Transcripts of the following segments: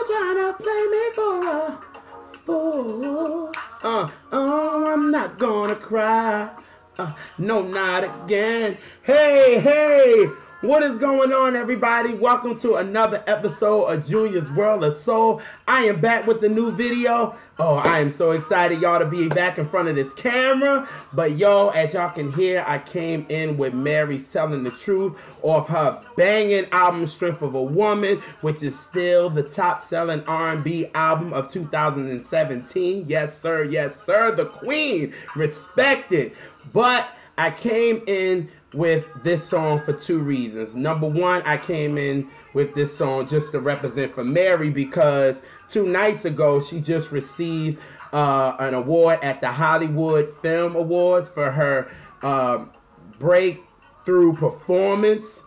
trying to play me for a fool. Oh, I'm not gonna cry. No, not again. Hey, what is going on, everybody? Welcome to another episode of Junior's World of Soul. I am back with the new video. Oh, I am so excited, y'all, to be back in front of this camera. But, yo, as y'all can hear, I came in with Mary telling the truth off her banging album, Strength of a Woman, which is still the top-selling R&B album of 2017. Yes, sir, the queen. Respect it. But I came in with this song for two reasons. Number one, I came in with this song just to represent for Mary because 2 nights ago she just received an award at the Hollywood Film Awards for her breakthrough performance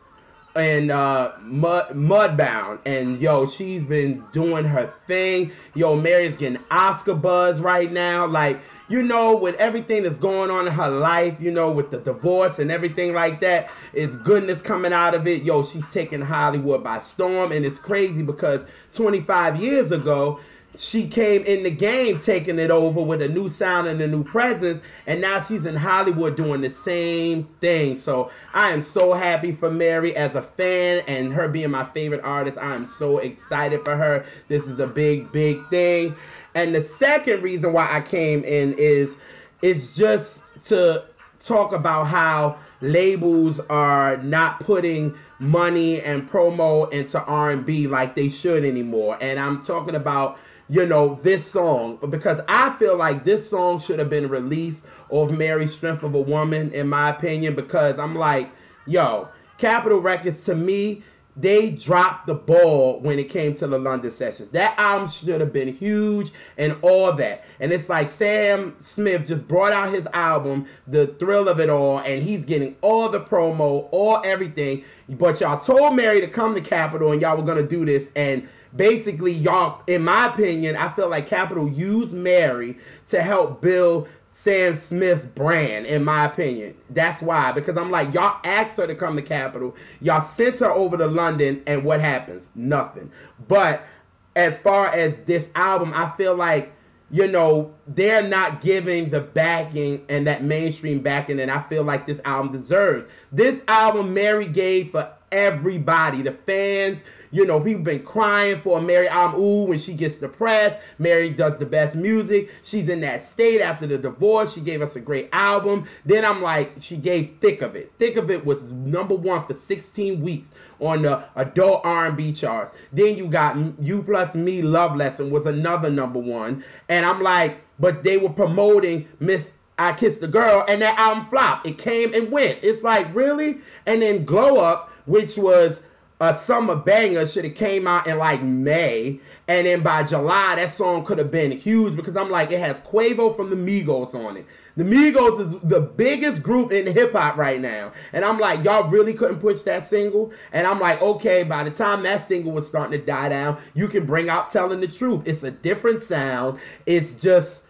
and Mudbound. And yo, she's been doing her thing. Yo, Mary's getting Oscar buzz right now. Like, you know, with everything that's going on in her life, you know, with the divorce and everything like that, it's goodness coming out of it. Yo, she's taking Hollywood by storm, and it's crazy because 25 years ago, she came in the game taking it over with a new sound and a new presence, and now she's in Hollywood doing the same thing. So I am so happy for Mary as a fan, and her being my favorite artist. I am so excited for her. This is a big, big thing. And the second reason why I came in is just to talk about how labels are not putting money and promo into R&B like they should anymore. And I'm talking about, you know, this song, because I feel like this song should have been released off Mary's Strength of a Woman, in my opinion, because I'm like, yo, Capitol Records, to me, they dropped the ball when it came to the London sessions. That album should have been huge and all that. And it's like Sam Smith just brought out his album, The Thrill of It All, and he's getting all the promo, all everything. But y'all told Mary to come to Capitol and y'all were going to do this. And basically, y'all, in my opinion, I feel like Capitol used Mary to help build Sam Smith's brand, in my opinion. That's why, because I'm like, y'all asked her to come to Capitol, y'all sent her over to London, and what happens? Nothing. But as far as this album, I feel like, you know, they're not giving the backing and that mainstream backing, and I feel like this album deserves. This album Mary gave for everybody, the fans. You know, people been crying for a Mary album. Ooh, when she gets depressed, Mary does the best music. She's in that state after the divorce. She gave us a great album. Then I'm like, she gave Thick of It. Thick of It was #1 for 16 weeks on the adult R&B charts. Then you got You Plus Me, Love Lesson was another #1. And I'm like, but they were promoting Miss I Kissed the Girl, and that album flopped. It came and went. It's like, really? And then Glow Up, which was a summer banger, should have came out in like May, and then by July that song could have been huge because I'm like, it has Quavo from the Migos on it. The Migos is the biggest group in hip hop right now, and I'm like, y'all really couldn't push that single? And I'm like, okay, by the time that single was starting to die down, you can bring out Telling the Truth. It's a different sound. It's just,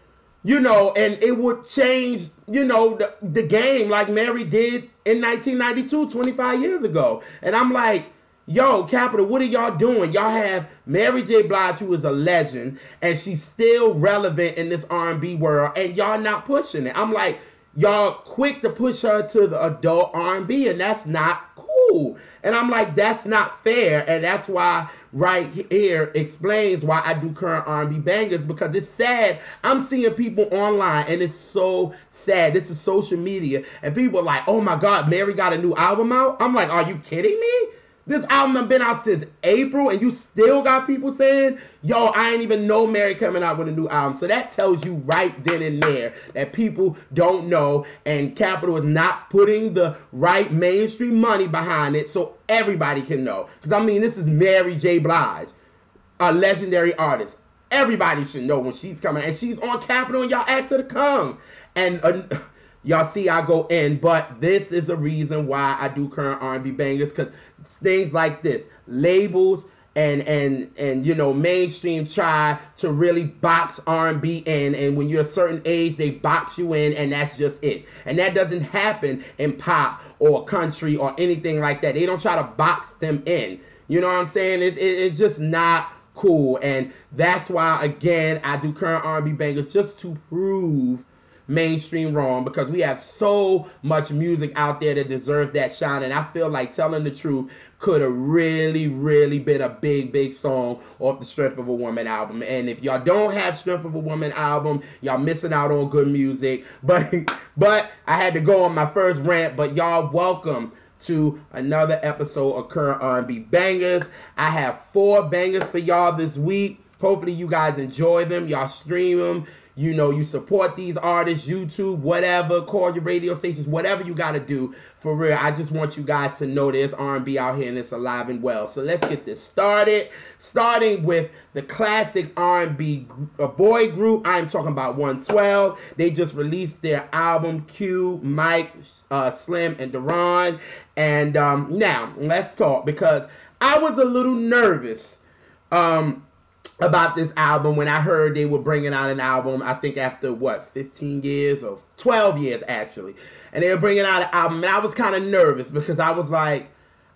you know, and it would change, you know, the game like Mary did in 1992, 25 years ago. And I'm like, yo, Capitol, what are y'all doing? Y'all have Mary J. Blige, who is a legend, and she's still relevant in this R&B world, and y'all not pushing it. I'm like, y'all quick to push her to the adult R&B, and that's not cool. And I'm like, that's not fair, and that's why right here explains why I do current R&B bangers, because it's sad. I'm seeing people online, and it's so sad. This is social media, and people are like, oh my God, Mary got a new album out? I'm like, are you kidding me? This album has been out since April, and you still got people saying, yo, I ain't even know Mary coming out with a new album. So that tells you right then and there that people don't know, and Capitol is not putting the right mainstream money behind it so everybody can know. Because, I mean, this is Mary J. Blige, a legendary artist. Everybody should know when she's coming, and she's on Capitol, and y'all asked her to come. And y'all see I go in, but this is a reason why I do current R&B bangers, because things like this, labels and you know, mainstream try to really box R&B in, and when you're a certain age, they box you in, and that's just it. And that doesn't happen in pop or country or anything like that. They don't try to box them in. You know what I'm saying? It's just not cool. And that's why, again, I do current R&B bangers just to prove mainstream wrong, because we have so much music out there that deserves that shine. And I feel like Telling the Truth could have really, really been a big song off the Strength of a Woman album. And if y'all don't have Strength of a Woman album, y'all missing out on good music. But I had to go on my first rant. But y'all, welcome to another episode of Current R&B Bangers. I have 4 bangers for y'all this week. Hopefully you guys enjoy them. Y'all stream them. You know, you support these artists, YouTube, whatever, call your radio stations, whatever you got to do. For real, I just want you guys to know there's R&B out here and it's alive and well. So let's get this started. Starting with the classic R&B boy group. I'm talking about 112. They just released their album, Q, Mike, Slim, and Deron. And now, let's talk, because I was a little nervous about this album when I heard they were bringing out an album, I think after, 15 years or 12 years, actually. And they were bringing out an album, and I was kind of nervous because I was like,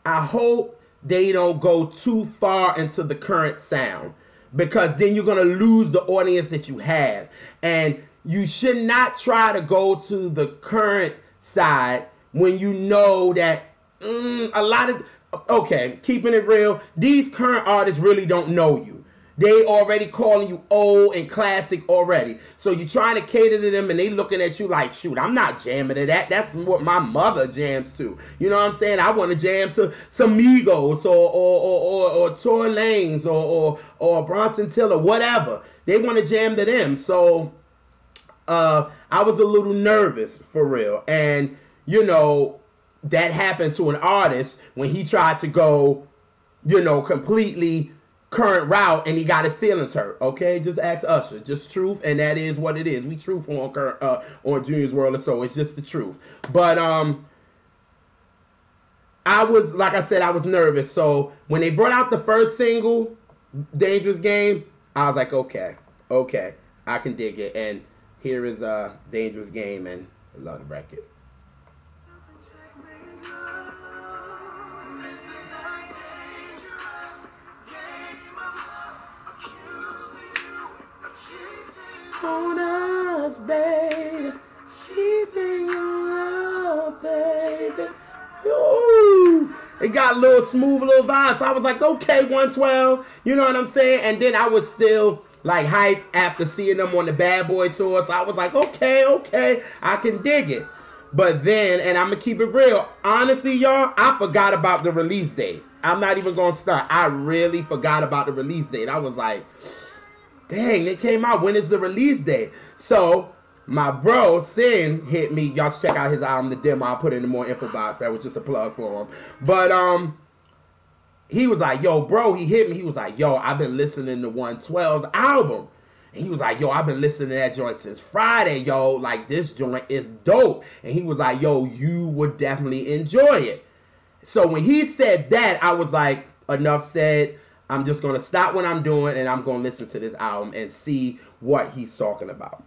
I hope they don't go too far into the current sound, because then you're going to lose the audience that you have. And you should not try to go to the current side when you know that a lot of, okay, keeping it real, these current artists really don't know you. They already calling you old and classic already. So you're trying to cater to them, and they looking at you like, shoot, I'm not jamming to that. That's what my mother jams to. You know what I'm saying? I want to jam to some Migos or Tory Lanez or Bronson Tiller, whatever. They want to jam to them. So I was a little nervous, for real. And, you know, that happened to an artist when he tried to go, you know, completely current route, and he got his feelings hurt. Okay, just ask Usher. Just truth, and that is what it is. We truthful on current on Junior's World, or so it's just the truth. But I was, like I said, I was nervous. So when they brought out the first single, Dangerous Game, I was like, okay, I can dig it. And here is Dangerous Game, and I love the record. On us, baby, cheating on us, baby. Ooh, it got a little smooth, a little vibe. So I was like, okay, 112, you know what I'm saying? And then I was still like hype after seeing them on the Bad Boy tour. So I was like, okay, I can dig it. But then, and I'm gonna keep it real, honestly, y'all, I forgot about the release date. I'm not even gonna start. I really forgot about the release date. I was like, dang, it came out. When is the release date? So my bro Sin hit me. Y'all check out his album, The Demo. I'll put it in the more info box. That was just a plug for him. But he was like, yo, bro, he hit me. He was like, yo, I've been listening to 112's album. And he was like, yo, I've been listening to that joint since Friday, yo. Like, this joint is dope. And he was like, yo, you would definitely enjoy it. So when he said that, I was like, enough said. I'm just going to stop what I'm doing, and I'm going to listen to this album and see what he's talking about.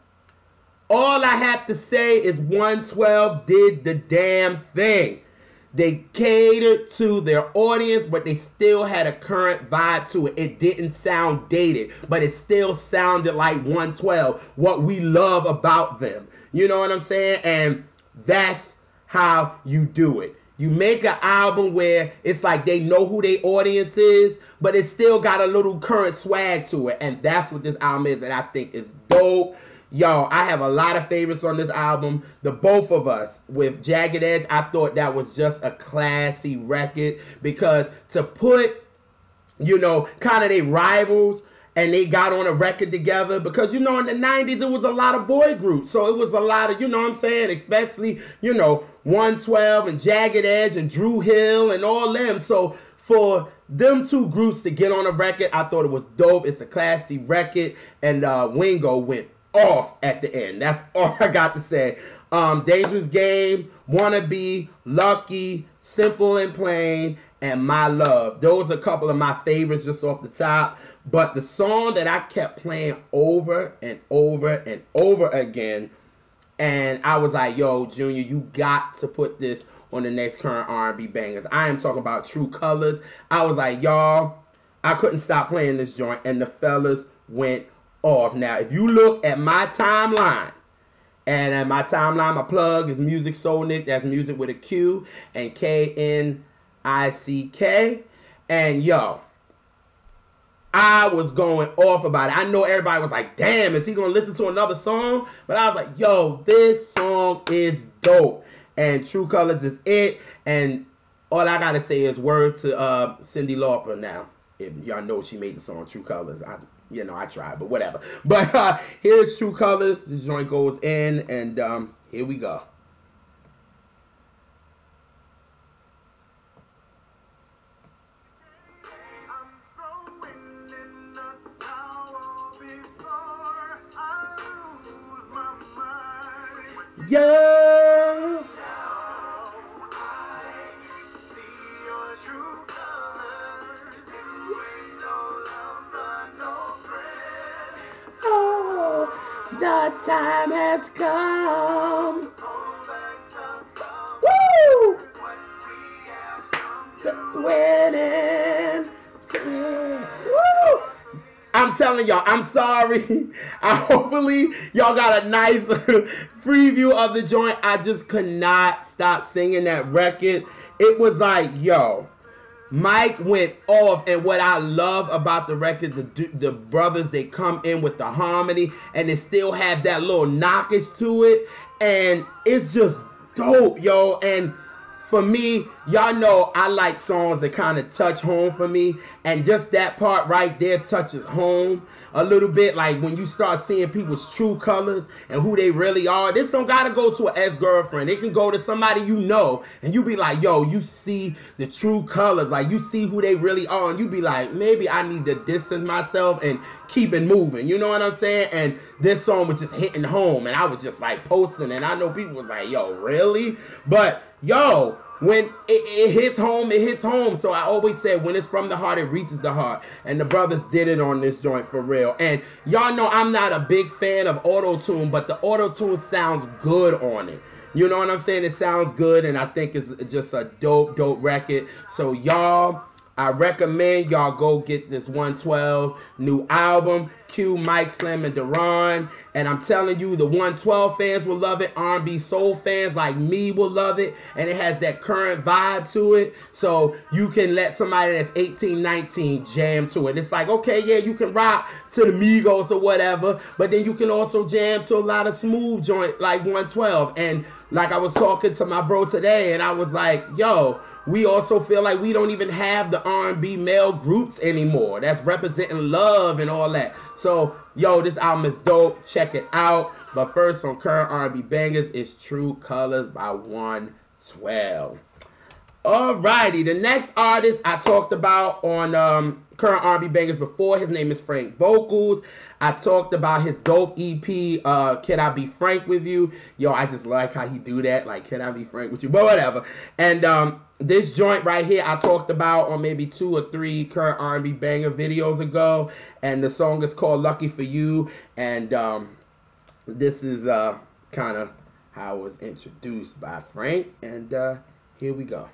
All I have to say is 112 did the damn thing. They catered to their audience, but they still had a current vibe to it. It didn't sound dated, but it still sounded like 112, what we love about them. You know what I'm saying? And that's how you do it. You make an album where it's like they know who their audience is, but it still got a little current swag to it. And that's what this album is, and I think it's dope. Yo, I have a lot of favorites on this album. The Both of Us with Jagged Edge, I thought that was just a classy record, because to put, you know, kind of their rivals, and they got on a record together, because, you know, in the 90s, it was a lot of boy groups. So it was a lot of, you know what I'm saying, especially, you know, 112 and Jagged Edge and Drew Hill and all them. So for them two groups to get on a record, I thought it was dope. It's a classy record. And Wingo went off at the end. That's all I got to say. Dangerous Game, Wannabe, Lucky, Simple and Plain, and My Love. Those are a couple of my favorites just off the top. But the song that I kept playing over and over and over again, and I was like, yo, Junior, you got to put this on the next current R&B bangers. I am talking about True Colors. I was like, y'all, I couldn't stop playing this joint, and the fellas went off. Now, if you look at my timeline, and at my timeline, my plug is Music Soul Nick. That's music with a Q and Knick. And yo, I was going off about it. I know everybody was like, damn, is he going to listen to another song? But I was like, yo, this song is dope. And True Colors is it. And all I got to say is word to Cyndi Lauper now. If y'all know she made the song True Colors. I tried, but whatever. But here's True Colors. This joint goes in, and here we go. Yeah. The time has come. Woo! Winning. Woo! I'm telling y'all, I'm sorry. Hopefully y'all got a nice preview of the joint. I just could not stop singing that record. It was like, yo, Mike went off, and what I love about the record, the brothers, they come in with the harmony, and they still have that little knockish to it, and it's just dope, yo. And for me, y'all know I like songs that kind of touch home for me, and just that part right there touches home a little bit. Like when you start seeing people's true colors and who they really are. This don't gotta go to an ex-girlfriend. It can go to somebody you know, and you be like, yo, you see the true colors, like you see who they really are, and you be like, maybe I need to distance myself and keep it moving, you know what I'm saying? And this song was just hitting home, and I was just like posting, and I know people was like, yo, really? But yo, when it hits home, it hits home. So I always said, when it's from the heart, it reaches the heart. And the brothers did it on this joint for real. And y'all know I'm not a big fan of auto-tune, but the auto-tune sounds good on it. You know what I'm saying? It sounds good, and I think it's just a dope record. So y'all, I recommend y'all go get this 112 new album. Q, Mike, Slim, and Deron. And I'm telling you, the 112 fans will love it. R&B soul fans like me will love it. And it has that current vibe to it. So you can let somebody that's 18, 19 jam to it. It's like, okay, yeah, you can rock to the Migos or whatever. But then you can also jam to a lot of smooth joint like 112. And like I was talking to my bro today, and I was like, yo, we also feel like we don't even have the R&B male groups anymore that's representing love and all that. So, yo, this album is dope. Check it out. But first, on Current R&B Bangers, is True Colors by 112. Alrighty, the next artist I talked about on Current R&B Bangers before, his name is Frank Vocals. I talked about his dope EP, Can I Be Frank With You? Yo, I just like how he do that, like, can I be frank with you? But whatever. And this joint right here, I talked about on maybe 2 or 3 Current R&B Banger videos ago. And the song is called Lucky For You. And this is kind of how it was introduced by Frank. And here we go.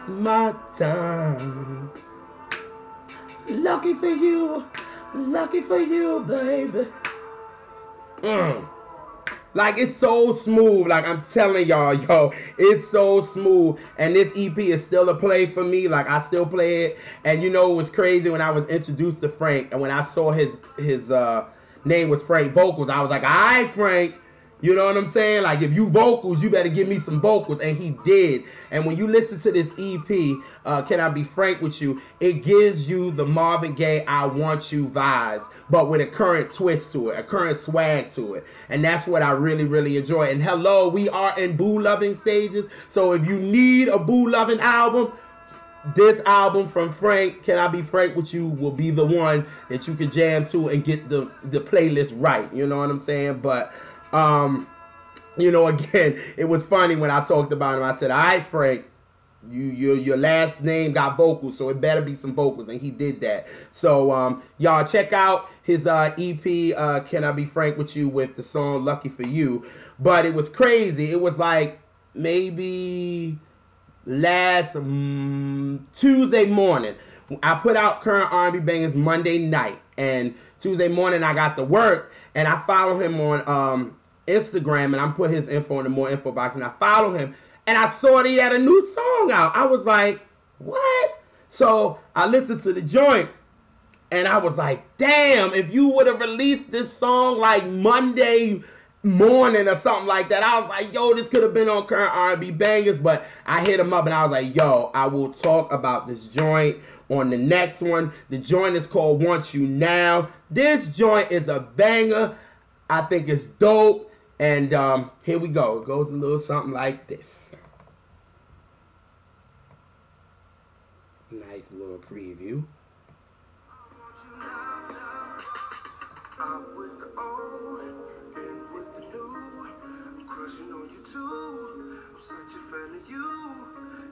My time. Lucky for you, baby. Like, it's so smooth. Like, I'm telling y'all, yo, it's so smooth. And this EP is still a play for me. Like, I still play it. And you know, it was crazy when I was introduced to Frank, and when I saw his name was Frank Vocals, I was like, all right, Frank. You know what I'm saying? Like, if you vocals, you better give me some vocals. And he did. And when you listen to this EP, Can I Be Frank With You, it gives you the Marvin Gaye I Want You vibes, but with a current twist to it, a current swag to it. And that's what I really, really enjoy. And hello, we are in boo-loving stages. So if you need a boo-loving album, this album from Frank, Can I Be Frank With You, will be the one that you can jam to and get the playlist right. You know what I'm saying? But you know, again, it was funny when I talked about him. I said, all right, Frank, your last name got vocals, so it better be some vocals, and he did that. So y'all check out his EP, Can I Be Frank With You, with the song Lucky For You. But it was crazy. It was like maybe last Tuesday morning. I put out Current R&B Bangers Monday night, and Tuesday morning I got to work, and I follow him on Instagram, and I'm put his info in the more info box, and I follow him, and I saw that he had a new song out. I was like, what? So I listened to the joint, and I was like, damn, if you would have released this song like Monday morning or something like that, I was like, yo, this could have been on Current R&B Bangers. But I hit him up, and I was like, yo, I will talk about this joint on the next one. The joint is called Want You Now. This joint is a banger. I think it's dope. And here we go. It goes a little something like this. Nice little preview. Out with the old and with the new. I'm crushing on you too. I'm such a fan of you.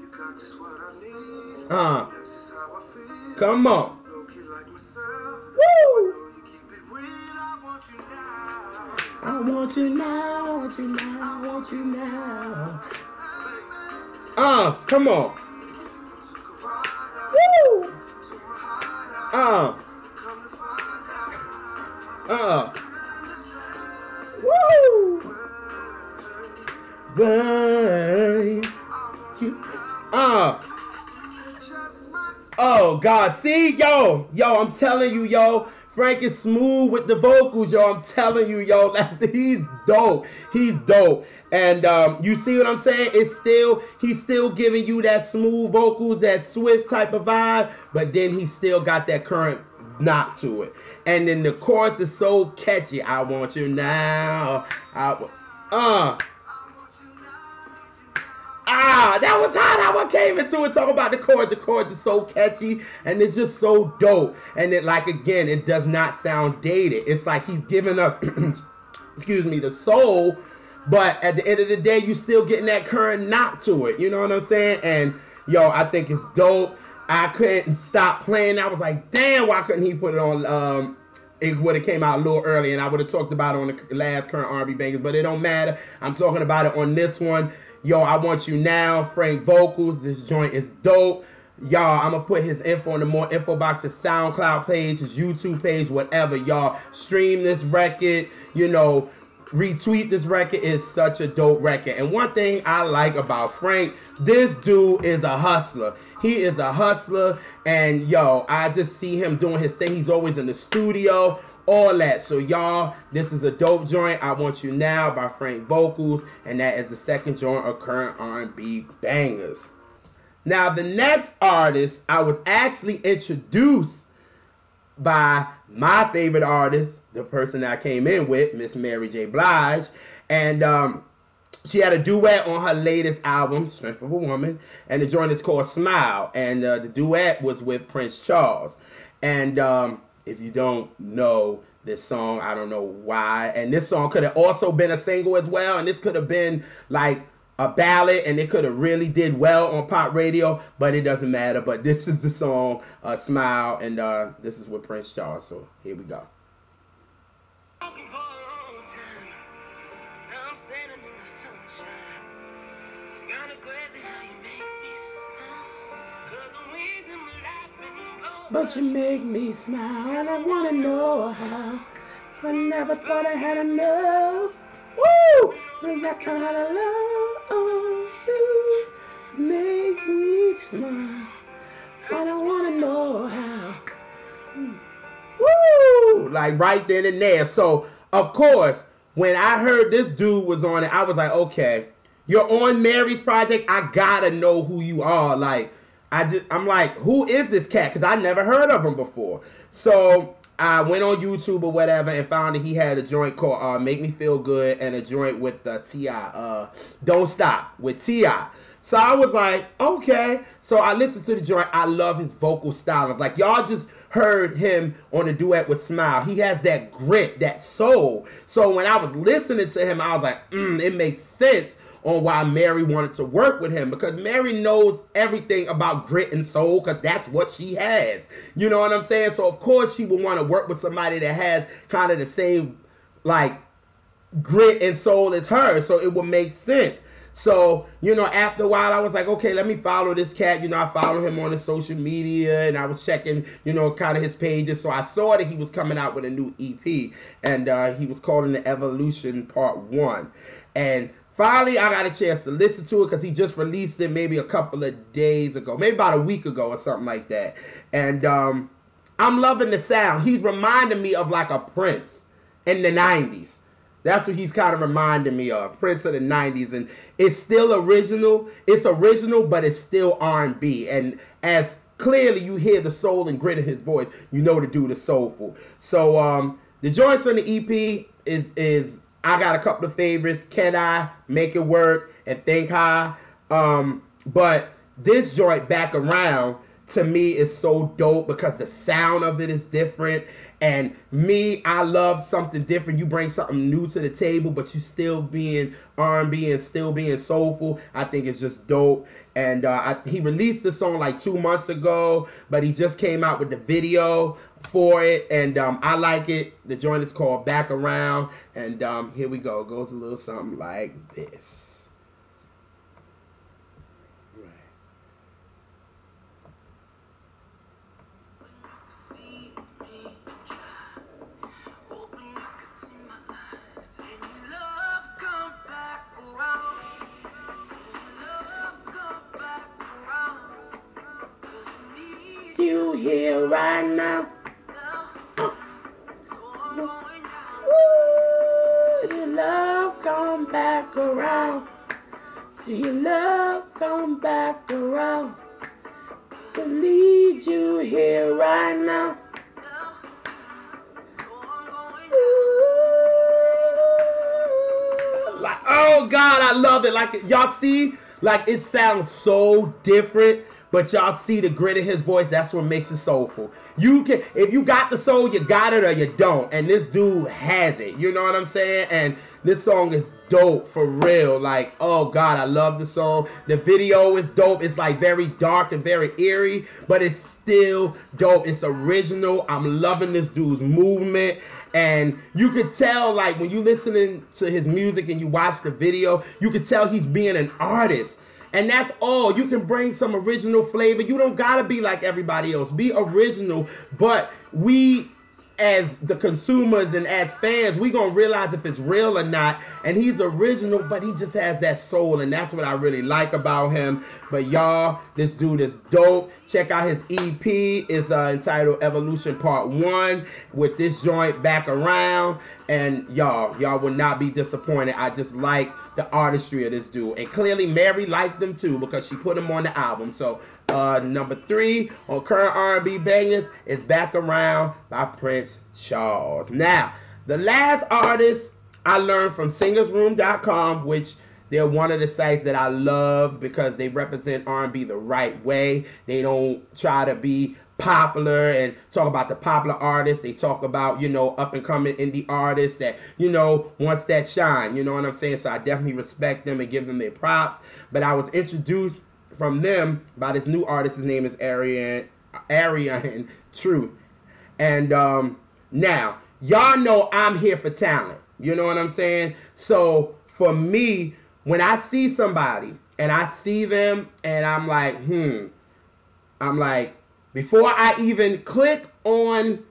You got just what I need. This is how I feel. Come on. Low-key like myself. Woo! I know you keep it real. I want you now. I want you now. I want you now. I want you now. Come on. Woo! Woo! Burn. Oh God, see, yo, I'm telling you, yo, Frank is smooth with the vocals, yo. I'm telling you, yo, he's dope. He's dope. And you see what I'm saying? He's still giving you that smooth vocals, that Swift type of vibe, but then he still got that current knock to it. And then the chorus is so catchy. I want you now. That was how I came into it, talking about the chords. The chords are so catchy, and it's just so dope. And it, like, again, it does not sound dated. It's like he's giving up, excuse me, the soul, but at the end of the day, you still getting that current knock to it. You know what I'm saying? And, yo, I think it's dope. I couldn't stop playing. I was like, damn, why couldn't he put it on? It would have came out a little early, and I would have talked about it on the last Current R&B Bangers, but it don't matter. I'm talking about it on this one. Yo, I Want You Now, Frank vocals. This joint is dope. Y'all, I'm going to put his info in the more info box, his SoundCloud page, his YouTube page, whatever. Y'all, stream this record, you know, retweet this record. Is such a dope record. And one thing I like about Frank, this dude is a hustler. He is a hustler, and yo, I just see him doing his thing. He's always in the studio, all that. So y'all, this is a dope joint. I Want You Now by Frank Vocals, and that is the second joint of Current R&B Bangers. Now, the next artist, I was actually introduced by my favorite artist, the person that I came in with, Miss Mary J. Blige, and she had a duet on her latest album, Strength of a Woman, and the joint is called Smile, and the duet was with Prince Charlez. And if you don't know this song, I don't know why. And this song could have also been a single as well, and this could have been like a ballad, and it could have really did well on pop radio, but it doesn't matter. But this is the song, Smile, and this is with Prince Charlez, so here we go. But you make me smile, and I wanna know how. I never thought I had enough. Woo! Like that kind of love you make me smile, and I wanna know how. Woo! Like right then and there. So of course, when I heard this dude was on it, I was like, okay, you're on Mary's project. I gotta know who you are. Like, I'm like, who is this cat? Because I never heard of him before. So I went on YouTube or whatever and found that he had a joint called Make Me Feel Good and a joint with T.I. Don't Stop with T.I. So I was like, okay. So I listened to the joint. I love his vocal style. It's like, y'all just heard him on the duet with Smile. He has that grit, that soul. So when I was listening to him, I was like, it makes sense on why Mary wanted to work with him, because Mary knows everything about grit and soul, because that's what she has. You know what I'm saying? So of course she would want to work with somebody that has kind of the same like grit and soul as her, so it would make sense. So, you know, after a while, I was like, okay, let me follow this cat. You know, I follow him on his social media, and I was checking, you know, kind of his pages. So I saw that he was coming out with a new EP, and he was calling the Evolution Part 1. And finally, I got a chance to listen to it because he just released it maybe a couple of days ago, maybe about a week ago or something like that. And I'm loving the sound. He's reminding me of like a Prince in the 90s. That's what he's kind of reminding me of, Prince of the 90s. And it's still original. It's original, but it's still R&B. And as clearly you hear the soul and grit in his voice, you know the dude is soulful. So the joints on the EP is I got a couple of favorites. Can I Make It Work and Think High. But this joint, Back Around, to me is so dope because the sound of it is different. And me, I love something different. You bring something new to the table, but you still being R&B and still being soulful. I think it's just dope. And he released this song like 2 months ago, but he just came out with the video for it. And I like it. The joint is called Back Around. And here we go. It goes a little something like this. You here right now. Ooh, your love come back around. Your love come back around. To need you here right now. Ooh. Like, oh God, I love it. Like, y'all see, like it sounds so different. But y'all see the grit in his voice. That's what makes it soulful. You can, if you got the soul, you got it or you don't. And this dude has it. You know what I'm saying? And this song is dope for real. Like, oh God, I love the song. The video is dope. It's like very dark and very eerie, but it's still dope. It's original. I'm loving this dude's movement. And you could tell, like, when you listening to his music and you watch the video, you could tell he's being an artist. And that's all. You can bring some original flavor. You don't gotta be like everybody else. Be original. But we, as the consumers and as fans, we gonna realize if it's real or not. And he's original, but he just has that soul. And that's what I really like about him. But y'all, this dude is dope. Check out his EP. It's entitled Evolution Part 1 with this joint Back Around. And y'all will not be disappointed. I just like the artistry of this dude. And clearly Mary liked them too because she put him on the album. So number 3 on current R&B bangers is Back Around by Prince Charlez. Now, the last artist I learned from singersroom.com, which they're one of the sites that I love because they represent R&B the right way. They don't try to be popular and talk about the popular artists. They talk about, you know, up and coming indie artists that, you know, wants that shine. You know what I'm saying? So I definitely respect them and give them their props. But I was introduced from them by this new artist. His name is Adrian Truth. And now, y'all know I'm here for talent. You know what I'm saying? So for me, when I see somebody and I see them and I'm like, I'm like, before I even click on,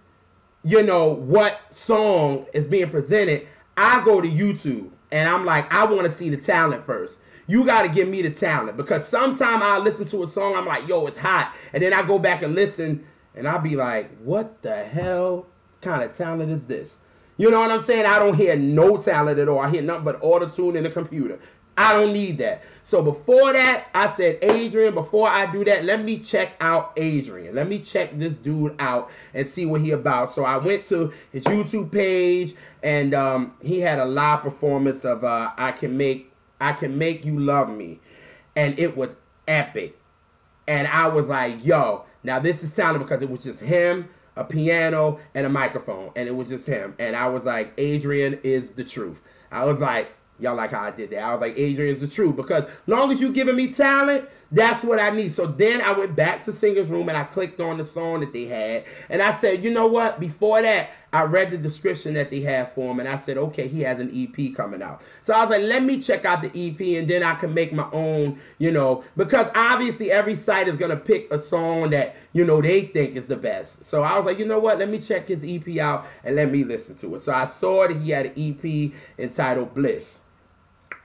you know, what song is being presented, I go to YouTube and I'm like, I want to see the talent first. You got to give me the talent because sometimes I listen to a song, I'm like, yo, it's hot. And then I go back and listen and I'll be like, what the hell kind of talent is this? You know what I'm saying? I don't hear no talent at all. I hear nothing but auto-tune in the computer. I don't need that. So before that, I said, Adrian, before I do that, let me check out Adrian. Let me check this dude out and see what he about. So I went to his YouTube page, and he had a live performance of I Can Make You Love Me. And it was epic. And I was like, yo, now this is sounding because it was just him, a piano, and a microphone. And it was just him. And I was like, Adrian is the truth. I was like, Y'all like how I did that. I was like, Adrian's the truth. Because long as you giving me talent, that's what I need. So then I went back to Singer's Room and I clicked on the song that they had. And I said, you know what? Before that, I read the description that they had for him. And I said, okay, he has an EP coming out. So I was like, let me check out the EP and then I can make my own, you know. Because obviously every site is going to pick a song that, you know, they think is the best. So I was like, you know what? Let me check his EP out and let me listen to it. So I saw that he had an EP entitled Bliss.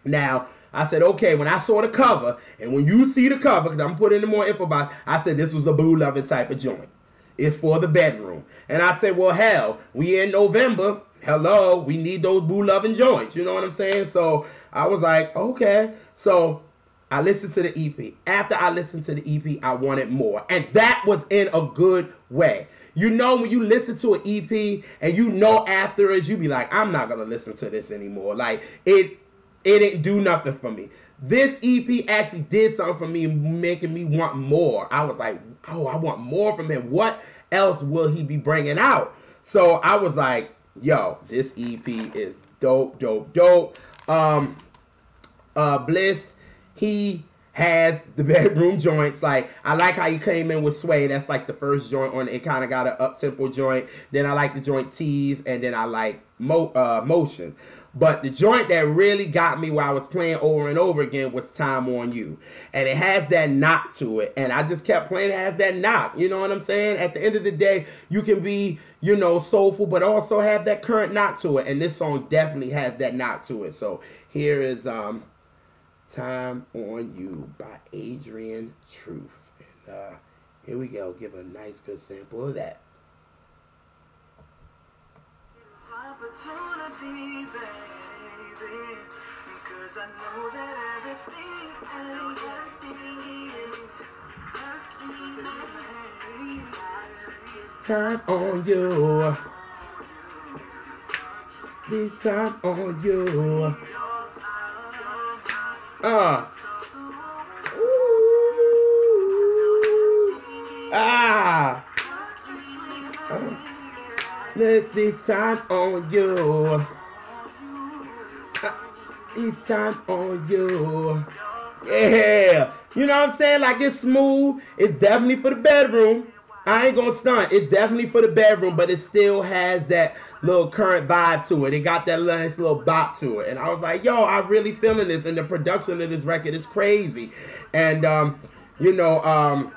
Now, I said, okay, when I saw the cover, and when you see the cover, because I'm putting in more info about it, I said this was a boo loving type of joint. It's for the bedroom. And I said, well, hell, we in November. Hello, we need those boo loving joints. You know what I'm saying? So I was like, okay. So I listened to the EP. After I listened to the EP, I wanted more. And that was in a good way. You know, when you listen to an EP and you know afterwards, you be like, I'm not going to listen to this anymore. Like, it didn't do nothing for me. This EP actually did something for me, making me want more. I was like, oh, I want more from him. What else will he be bringing out? So I was like, yo, this EP is dope, dope, dope. Bliss, he has the bedroom joints. Like, I like how he came in with Sway. That's like the first joint on it. It kind of got an up-tempo joint. Then I like the joint Tease, and then I like Motion. But the joint that really got me while I was playing over and over again was Time on You. And it has that knock to it. And I just kept playing, it has that knock. You know what I'm saying? At the end of the day, you can be, you know, soulful, but also have that current knock to it. And this song definitely has that knock to it. So here is Time on You by Adrian Truth. And here we go. Give a nice good sample of that. Opportunity, baby, cause I know that everything is time on you. This time on you. Ooh. Ah. Let this time on you. This time on you. Yeah. You know what I'm saying? Like, it's smooth. It's definitely for the bedroom. I ain't gonna stunt. It's definitely for the bedroom, but it still has that little current vibe to it. It got that nice little bop to it. And I was like, yo, I'm really feeling this. And the production of this record is crazy. And, you know,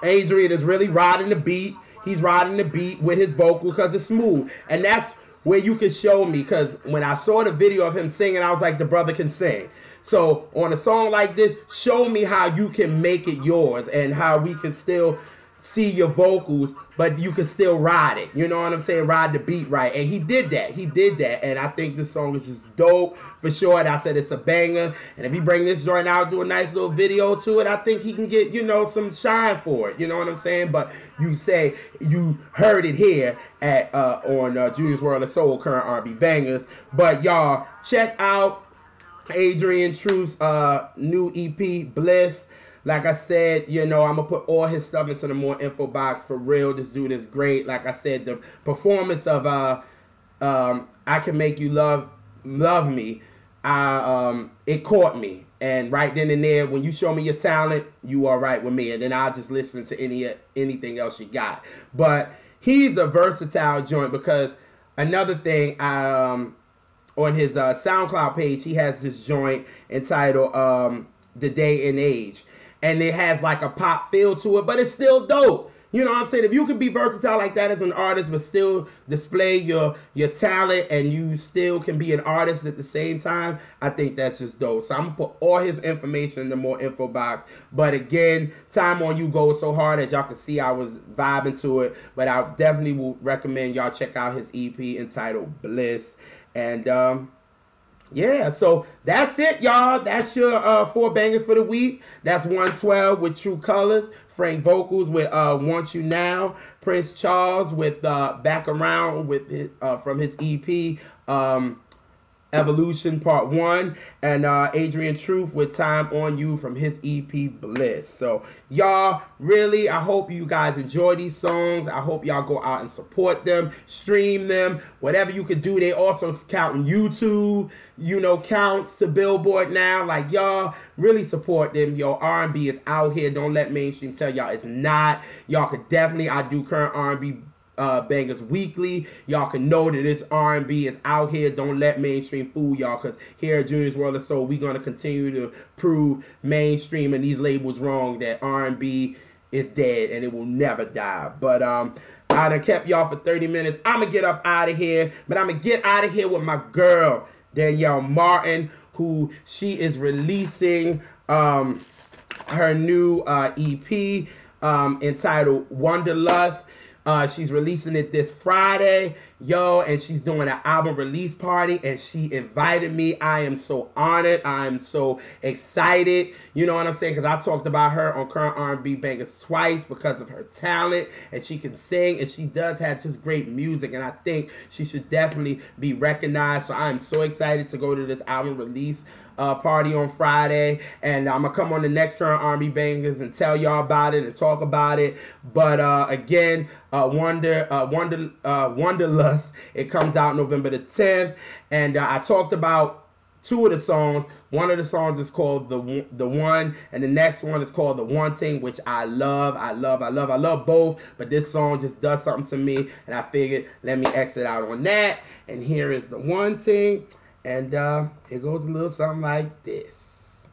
Adrian is really riding the beat. He's riding the beat with his vocal because it's smooth. And that's where you can show me, because when I saw the video of him singing, I was like, the brother can sing. So on a song like this, show me how you can make it yours and how we can still see your vocals, but you can still ride it. You know what I'm saying? Ride the beat right. And he did that. He did that. And I think this song is just dope for sure. And I said it's a banger. And if he bring this joint out, do a nice little video to it, I think he can get, you know, some shine for it. You know what I'm saying? But you say you heard it here at on Junior's World of Soul Current R&B Bangers. But y'all, check out Adrian Truth's new EP, Bliss. Like I said, you know, I'm going to put all his stuff into the more info box. For real, this dude is great. Like I said, the performance of I Can Make You Love Me, it caught me. And right then and there, when you show me your talent, you are right with me. And then I'll just listen to anything else you got. But he's a versatile joint, because another thing, on his SoundCloud page, he has this joint entitled The Day and Age. And it has like a pop feel to it, but it's still dope. You know what I'm saying? If you can be versatile like that as an artist, but still display your talent, and you still can be an artist at the same time, I think that's just dope. So I'm going to put all his information in the more info box. But again, Time on You goes so hard. As y'all can see, I was vibing to it. But I definitely will recommend y'all check out his EP entitled Bliss. And yeah, so that's it, y'all. That's your 4 bangers for the week. That's 112 with True Colors. Frank Vocals with Want You Now. Prince Charles with Back Around with his, from his EP Evolution Part 1, and Adrian Truth with Time on You from his EP Bliss. So y'all, really, I hope you guys enjoy these songs. I hope y'all go out and support them, stream them, whatever you could do. They also count on YouTube, you know, counts to Billboard now. Like, y'all really support them. Yo, R&B is out here. Don't let mainstream tell y'all it's not. Y'all could definitely, I do current R&B bangers weekly. Y'all can know that this R&B is out here. Don't let mainstream fool y'all, because here at Junior's World of Soul, we're going to continue to prove mainstream and these labels wrong, that R&B is dead and it will never die. But I done kept y'all for 30 minutes. I'm going to get up out of here, but I'm going to get out of here with my girl, Danielle Martin, who she is releasing her new EP entitled Wanderlust. She's releasing it this Friday, yo, and she's doing an album release party, and she invited me. I am so honored. I'm so excited. You know what I'm saying? Because I talked about her on Current R&B Bangers twice because of her talent, and she can sing, and she does have just great music, and I think she should definitely be recognized. So I'm so excited to go to this album release party on Friday, and I'm gonna come on the next Current R&B Bangers and tell y'all about it and talk about it. But again, Wanderlust, it comes out November the 10th, and I talked about two of the songs. One of the songs is called the One, and the next one is called The Wanting, which I love. I love both, but this song just does something to me, and I figured let me exit out on that. And here is The Wanting. And it goes a little something like this.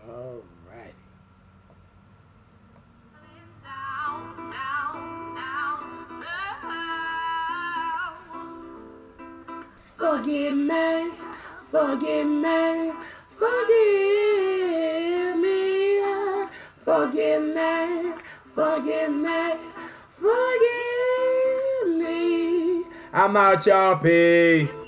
All right. Forgive me, forgive me, forgive me, forgive me, forgive me, forgive me. I'm out, y'all. Peace.